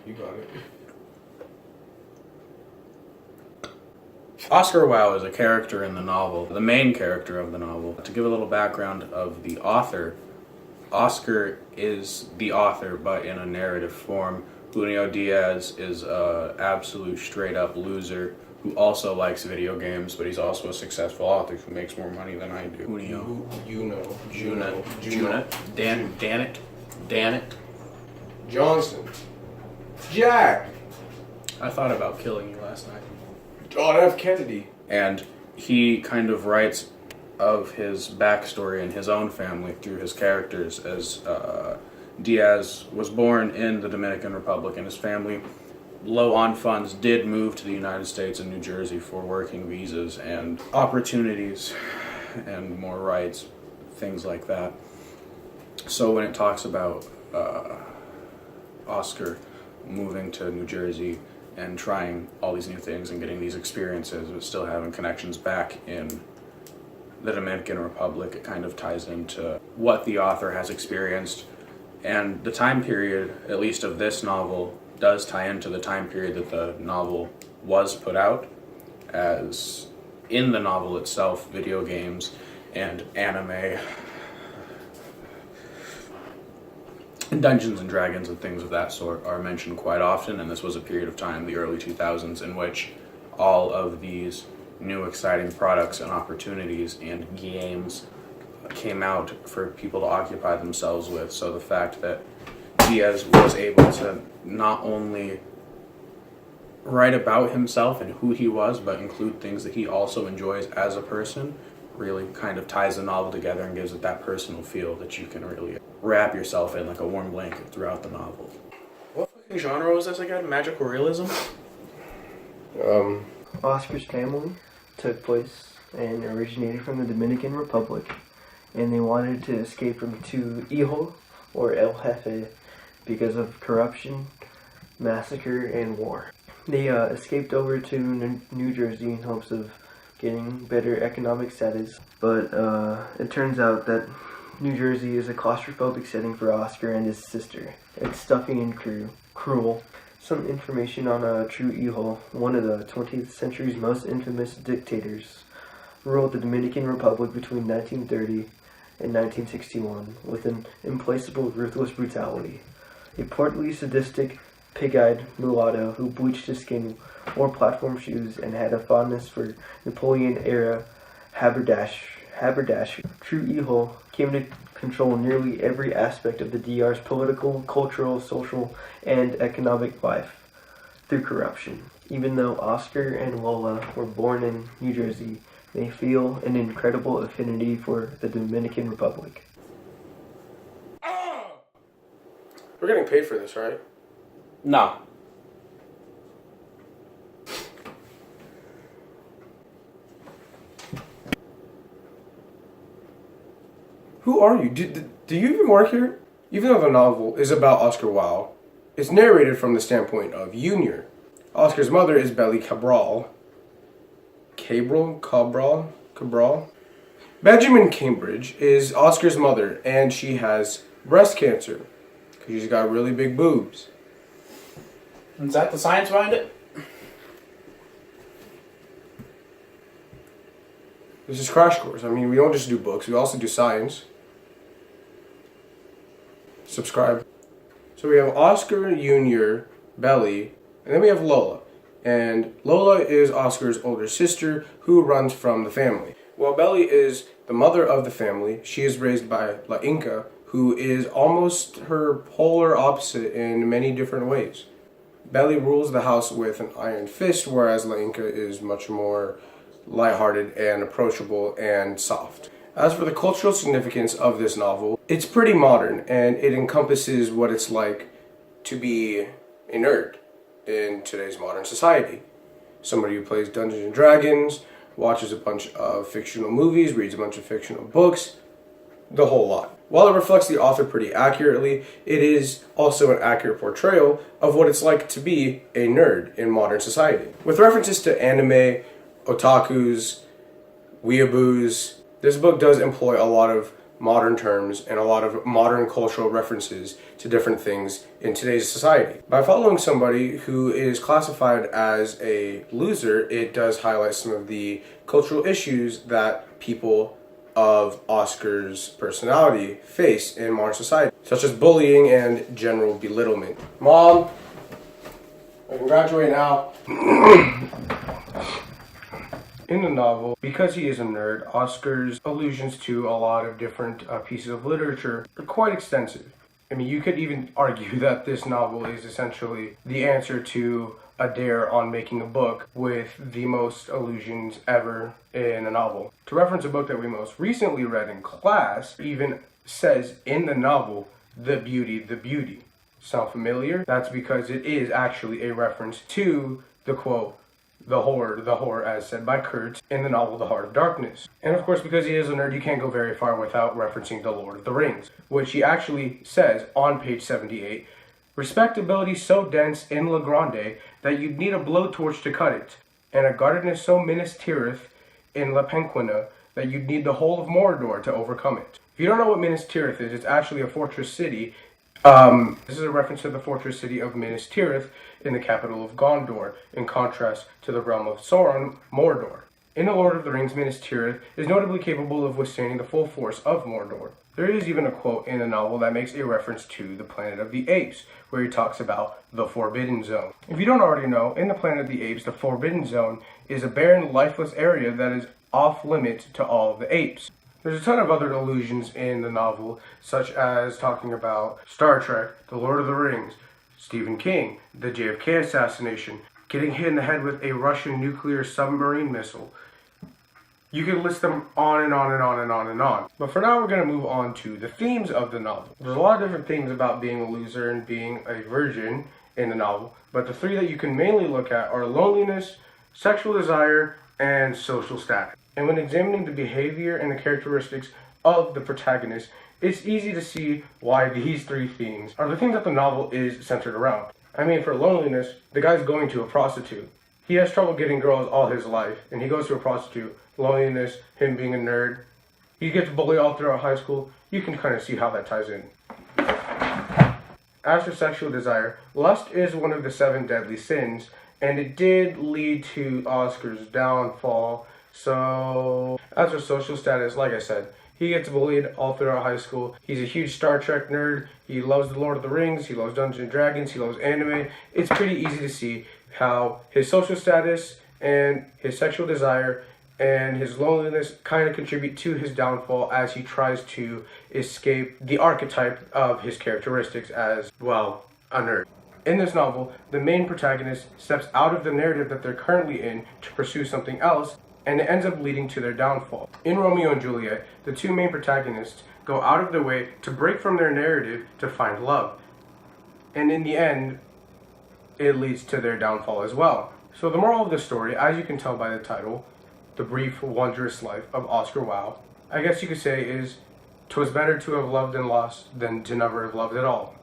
You got it. Oscar Wilde is a character in the novel, the main character of the novel. To give a little background of the author, Oscar is the author, but in a narrative form. Junio Diaz is a absolute straight-up loser who also likes video games, but he's also a successful author who makes more money than I do. Juna. Dan it. Johnson. Jack. I thought about killing you last night. John F. Kennedy. And he kind of writes of his backstory and his own family through his characters, as Diaz was born in the Dominican Republic, and his family, low on funds, did move to the United States and New Jersey for working visas and opportunities and more rights, things like that. So when it talks about Oscar moving to New Jersey and trying all these new things and getting these experiences, but still having connections back in the Dominican Republic, it kind of ties into what the author has experienced. And the time period, at least of this novel, does tie into the time period that the novel was put out, as in the novel itself, video games and anime and Dungeons and Dragons and things of that sort are mentioned quite often, and this was a period of time, the early 2000s, in which all of these new exciting products and opportunities and games came out for people to occupy themselves with. So the fact that Diaz was able to not only write about himself and who he was, but include things that he also enjoys as a person, really kind of ties the novel together and gives it that personal feel that you can really wrap yourself in like a warm blanket throughout the novel. What fucking genre was this again? Magical realism? Oscar's family took place and originated from the Dominican Republic, and they wanted to escape from Tu Hijo, or El Jefe, because of corruption, massacre, and war. They escaped over to New Jersey in hopes of getting better economic status, but it turns out that New Jersey is a claustrophobic setting for Oscar and his sister. It's stuffy and cruel. Some information on True Hijo, one of the 20th century's most infamous dictators, ruled the Dominican Republic between 1930 and 1961 with an implacable, ruthless brutality. A portly, sadistic, pig-eyed mulatto who bleached his skin, wore platform shoes, and had a fondness for Napoleon-era haberdashery. True Hijo came to control nearly every aspect of the DR's political, cultural, social, and economic life through corruption. Even though Oscar and Lola were born in New Jersey, they feel an incredible affinity for the Dominican Republic. We're getting paid for this, right? No. Who are you? Do you even work here? Even though the novel is about Oscar Wilde, it's narrated from the standpoint of Junior. Oscar's mother is Belly Cabral. Cabral? Benjamin Cambridge is Oscar's mother, and she has breast cancer because she's got really big boobs. Is that the science behind it? This is Crash Course. I mean, we don't just do books, we also do science. Subscribe. So we have Oscar, Junior, Belly, and then we have Lola. And Lola is Oscar's older sister who runs from the family. While Belly is the mother of the family, she is raised by La Inca, who is almost her polar opposite in many different ways. Belly rules the house with an iron fist, whereas La Inca is much more lighthearted and approachable and soft. As for the cultural significance of this novel, it's pretty modern, and it encompasses what it's like to be a nerd in today's modern society. Somebody who plays Dungeons and Dragons, watches a bunch of fictional movies, reads a bunch of fictional books, the whole lot. While it reflects the author pretty accurately, it is also an accurate portrayal of what it's like to be a nerd in modern society. With references to anime, otakus, weeaboos, this book does employ a lot of modern terms and a lot of modern cultural references to different things in today's society. By following somebody who is classified as a loser, it does highlight some of the cultural issues that people of Oscar's personality face in modern society, such as bullying and general belittlement. Mom, I can graduate now. In the novel, because he is a nerd, Oscar's allusions to a lot of different pieces of literature are quite extensive. I mean, you could even argue that this novel is essentially the answer to a dare on making a book with the most allusions ever in a novel. To reference a book that we most recently read in class, even says in the novel, the beauty, the beauty. Sound familiar? That's because it is actually a reference to the quote, the horror, as said by Kurtz in the novel The Heart of Darkness. And of course, because he is a nerd, you can't go very far without referencing The Lord of the Rings, which he actually says on page 78, respectability so dense in La Grande that you'd need a blowtorch to cut it, and a gardeness so Minas Tirith in La Penquina that you'd need the whole of Mordor to overcome it. If you don't know what Minas Tirith is, it's actually a fortress city. This is a reference to the fortress city of Minas Tirith in the capital of Gondor, in contrast to the realm of Sauron, Mordor. In The Lord of the Rings, Minas Tirith is notably capable of withstanding the full force of Mordor. There is even a quote in the novel that makes a reference to the Planet of the Apes, where he talks about the Forbidden Zone. If you don't already know, in the Planet of the Apes, the Forbidden Zone is a barren, lifeless area that is off limits to all of the apes. There's a ton of other allusions in the novel, such as talking about Star Trek, The Lord of the Rings, Stephen King, the JFK assassination, getting hit in the head with a Russian nuclear submarine missile. You can list them on and on and on and on and on. But for now, we're going to move on to the themes of the novel. There's a lot of different themes about being a loser and being a virgin in the novel, but the three that you can mainly look at are loneliness, sexual desire, and social status. And when examining the behavior and the characteristics of the protagonist, it's easy to see why these three themes are the things that the novel is centered around. I mean, for loneliness, the guy's going to a prostitute. He has trouble getting girls all his life, and he goes to a prostitute. Loneliness, him being a nerd. He gets bullied all throughout high school. You can kind of see how that ties in. As for sexual desire, lust is one of the 7 deadly sins, and it did lead to Oscar's downfall. So, as for social status, like I said, he gets bullied all throughout high school. He's a huge Star Trek nerd. He loves The Lord of the Rings. He loves Dungeons and Dragons. He loves anime. It's pretty easy to see how his social status and his sexual desire and his loneliness kind of contribute to his downfall as he tries to escape the archetype of his characteristics as, well, a nerd. In this novel, the main protagonist steps out of the narrative that they're currently in to pursue something else, and it ends up leading to their downfall. In Romeo and Juliet, the two main protagonists go out of their way to break from their narrative to find love. And in the end, it leads to their downfall as well. So the moral of the story, as you can tell by the title, The Brief Wondrous Life of Oscar Wilde, I guess you could say is, 'twas better to have loved and lost than to never have loved at all.